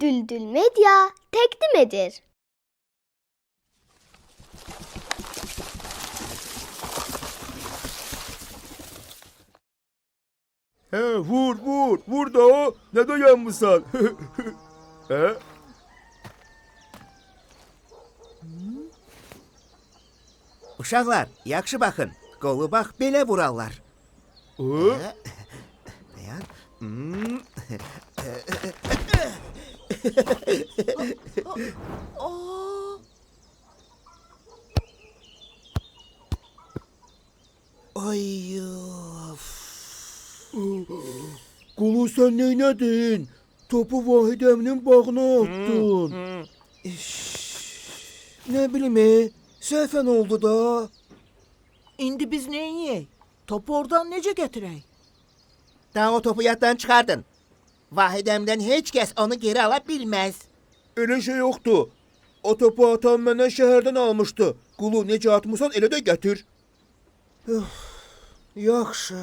Düldül Medya takdim eder. He vur da o. Ne dayanmışsan. He? Uşaqlar, yaxşı baxın. Qolu bax, belə vurarlar. Hı? Dayan. Ay of. Kulu sen neynədin? Topu Vahid əminin bağına attın. Ne bileyim səhvən oldu da. İndi biz ne yiyək? Topu oradan necə gətirək? Daha o topu yaddan çıxardın. Vahid əmdən heç kəs onu geri ala bilməz. Elə şey yoxdur. O topu atan məndən şəhərdən almışdı. Kulu necə atmışsan elə də gətir. Yaxşı.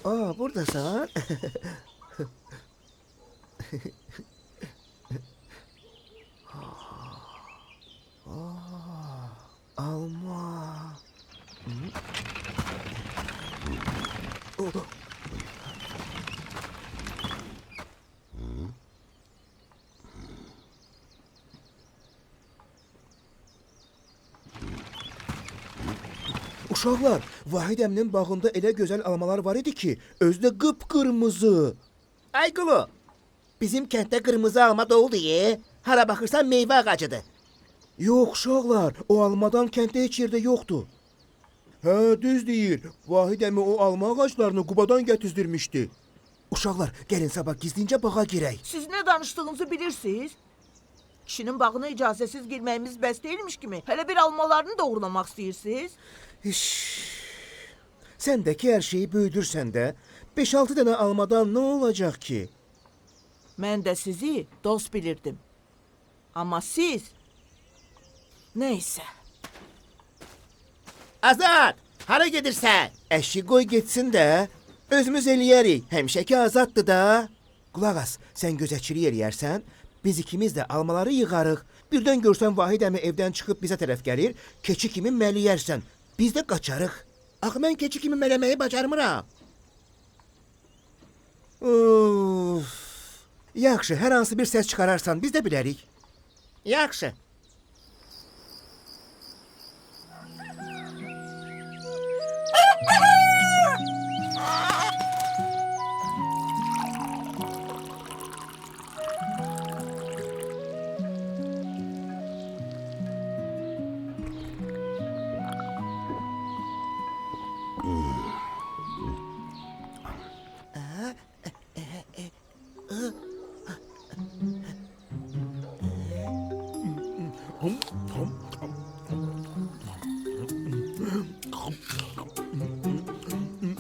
Aa, buradasın. Alma. Uşaqlar, Vahid əminin bağında elə gözəl almalar var idi ki, özü də qıpqırmızı. Ay Qulu, bizim kənddə qırmızı alma da oldu ye. Hara baxırsan meyvə ağacıdır. Yox uşaqlar, o almadan kənddə heç yerdə yoxdur. Hə, düz deyir. Vahid əmi o alma ağaclarını Qubadan gətizdirmişdi. Uşaqlar, gəlin sabah gizlincə bağa girək. Siz ne danıştığınızı bilirsiniz? Kişinin bağına icazəsiz girməyimiz bəs deyilmiş kimi. Hele bir almalarını da uğurlamaq istəyirsiniz. Səndəki hər şeyi böyüdürsən də, 5-6 dənə almadan nə olacaq ki? Mən də sizi dost bilirdim. Ama siz... Neyse. Azad, hara gedirsən? Əşi qoy getsin də, özümüz eləyərik. Həmişəki azaddır da. Qulaq as, sən gözətçilik eləyərsən, biz ikimiz də almaları yığarıq. Birdən görsən Vahid əmi evdən çıxıb bizə tərəf gəlir, keçi kimi məliyərsən. Biz də qaçarıq. Axı mən keçi kimi mələməyi bacarmıram. Of. Yaxşı, hər hansı bir səs çıxararsan biz də bilərik. Yaxşı.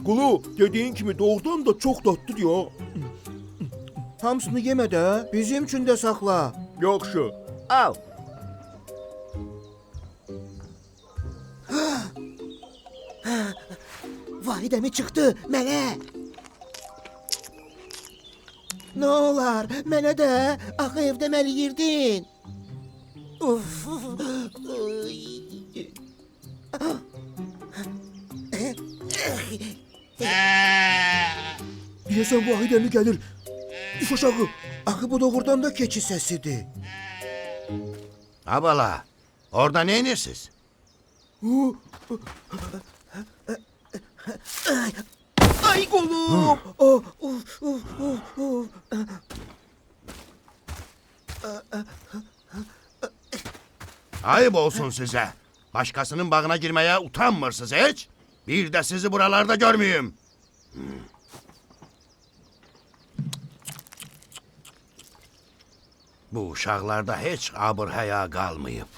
Kulu, dediğin kimi doğrudan da çok tatlıdır ya. Hamısını yemə də, bizim üçün də saxla. Yaxşı. Al. Vahid əmi çıxdı, mənə. Nə olar, mənə də axı evdə məliyirdin. Uf. Deyəsən Vahid əmi gəlir. Düş aşağı. Axı bu doğrudan da keçi səsidir. Abala, orada ne inirsiniz? Ay kolum. Oh, of, of, of, of. Ayıp olsun size. Başkasının bağına girmeye utanmırsınız hiç. Bir de sizi buralarda görmeyeyim. Bu uşaqlarda heç abır həya qalmayıb.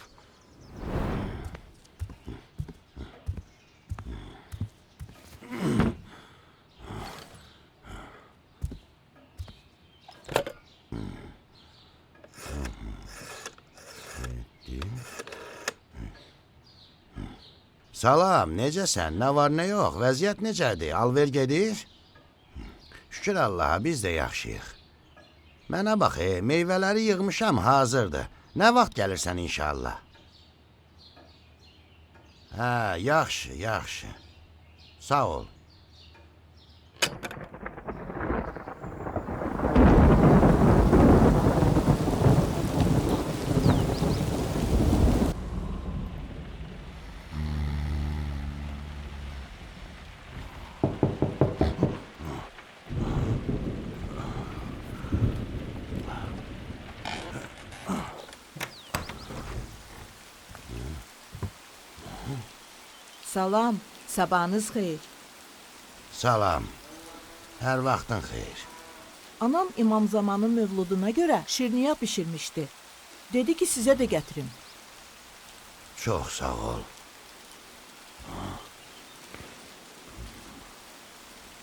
Salam, necəsən? Nə var, nə yox? Vəziyyət necədir? Alver gedir? Şükür Allaha, biz də yaxşıyıq. Mənə bax, meyvələri yığmışam, hazırdır. Nə vaxt gəlirsən inşallah? Hə, yaxşı, yaxşı. Sağ ol. Salam, sabahınız xeyir. Salam. Hər vaxtın xeyir. Anam İmam Zamanın mövluduna görə şirniya bişirmişdi. Dedi ki sizə də gətirim. Çox sağ ol.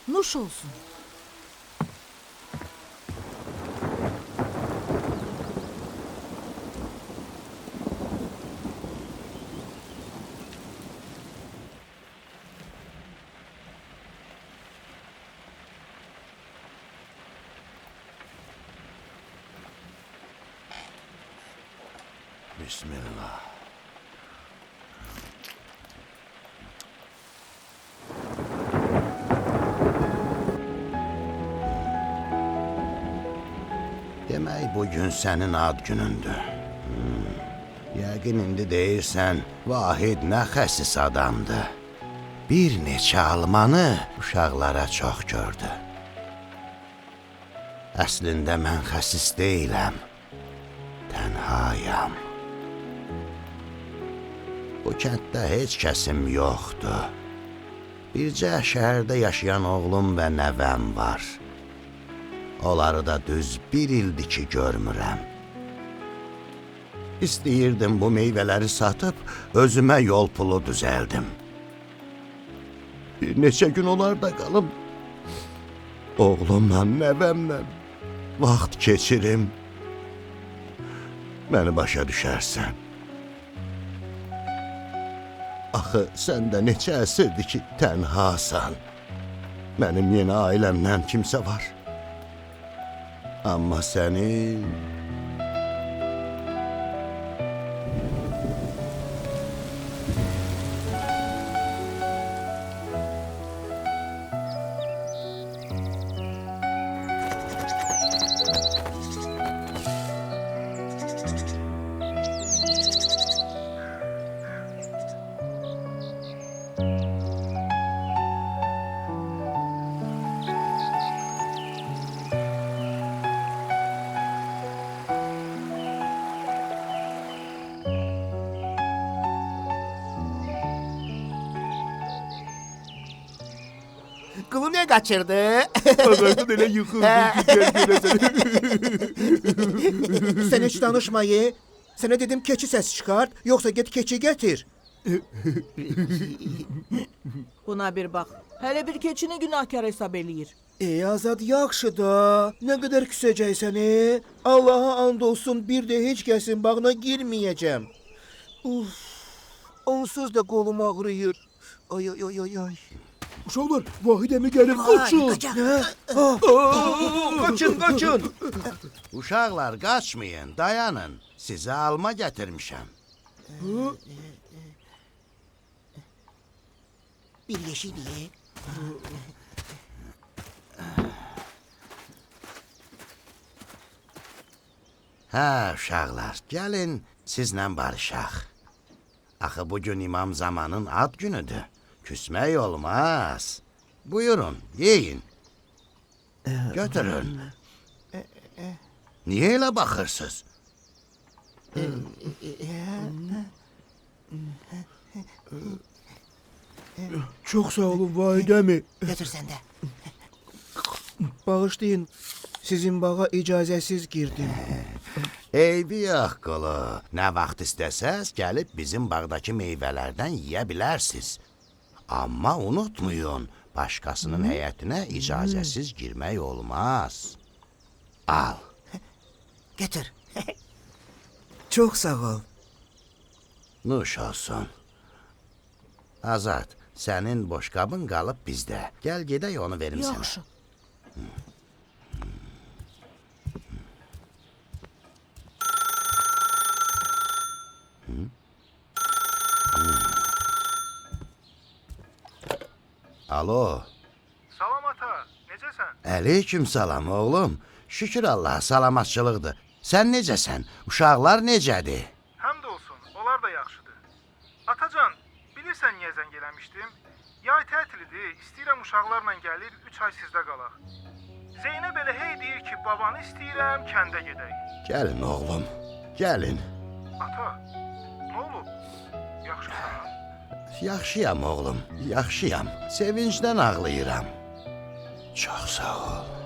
Nuş olsun. Bismillah. Demək bugün sənin ad günündür. Yəqin indi deyirsən, Vahid nə xəsis adamdır. Bir neçə almanı uşaqlara çox gördü. Əslində mən xəsis deyiləm, tənhayam. Bu kənddə heç kəsim yoxdur. Bircə şəhərdə yaşayan oğlum və nəvəm var. Onları da düz 1 ildir ki görmürəm. İstəyirdim bu meyvələri satıb, özümə yol pulu düzəldim. Bir neçə gün onlarda qalım. Oğlumla, nəvəmlə vaxt keçirim. Məni başa düşərsən. Axı, sən də neçə əsrdir ki, tənhasan. Mənim yeni ailəmdən kimsə var. Amma səni... Kılım ne kaçırdı? Ağadan elə yıxıldı ki, gəl Sən heç danışmayı. Sənə dedim keçi səs çıxart, yoxsa get keçi gətir. Buna bir bax. Hələ bir keçini günahkar hesab eləyir. Azad yaxşı da. Nə qədər küsəcəksən, Allaha and olsun, bir də heç kəsin bağına girməyəcəm. Uf, onsuz da qolum ağrıyır. Ay, ay, ay, ay, ay. Uşaqlar, Vahid əmi gəlib, qaçın. Qaçın, qaçın. Uşaqlar, qaçmayın, dayanın. Sizə alma gətirmişəm. Bir yeşil ye. Hə, uşaqlar, gəlin sizlə barışaq. Axı bugün İmam Zamanın ad günüdür. Küsmək olmaz. Buyurun, yeyin. Götürün. Niyə elə baxırsınız? Çox sağ olun Vahid əmi. Götür sen de. Bağışlayın. Sizin bağa icazəsiz girdim. Eybi yox qulu. Nə vaxt istəsəz gəlib bizim bağdakı meyvələrdən yeyə bilərsiniz. Amma unutmayın, başqasının həyətinə icazəsiz girmək olmaz. Al. Götür. Çox sağ ol. Nuş olsun. Azad, sənin boşqabın qalıb bizdə. Gəl gedək onu verim sənə. Yaxşı. Alo. Salam ata, necəsən? Əleyküm salam oğlum. Şükür Allaha salamatçılıqdır. Sən necəsən? Uşaqlar necədir? Həmd olsun, onlar da yaxşıdır. Atacan, bilirsən niyə zəng eləmişdim? Yay tətilidir, istəyirəm uşaqlarla gəlib 3 ay sizdə qalaq. Zeynəb elə hey deyir ki, babanı istəyirəm, kəndə gedək. Gəlin oğlum, gəlin. Ata, nə olub? Yaxşısan? Yaxşıyam oğlum, yaxşıyam. Sevincdən ağlayıram. Çox sağ ol.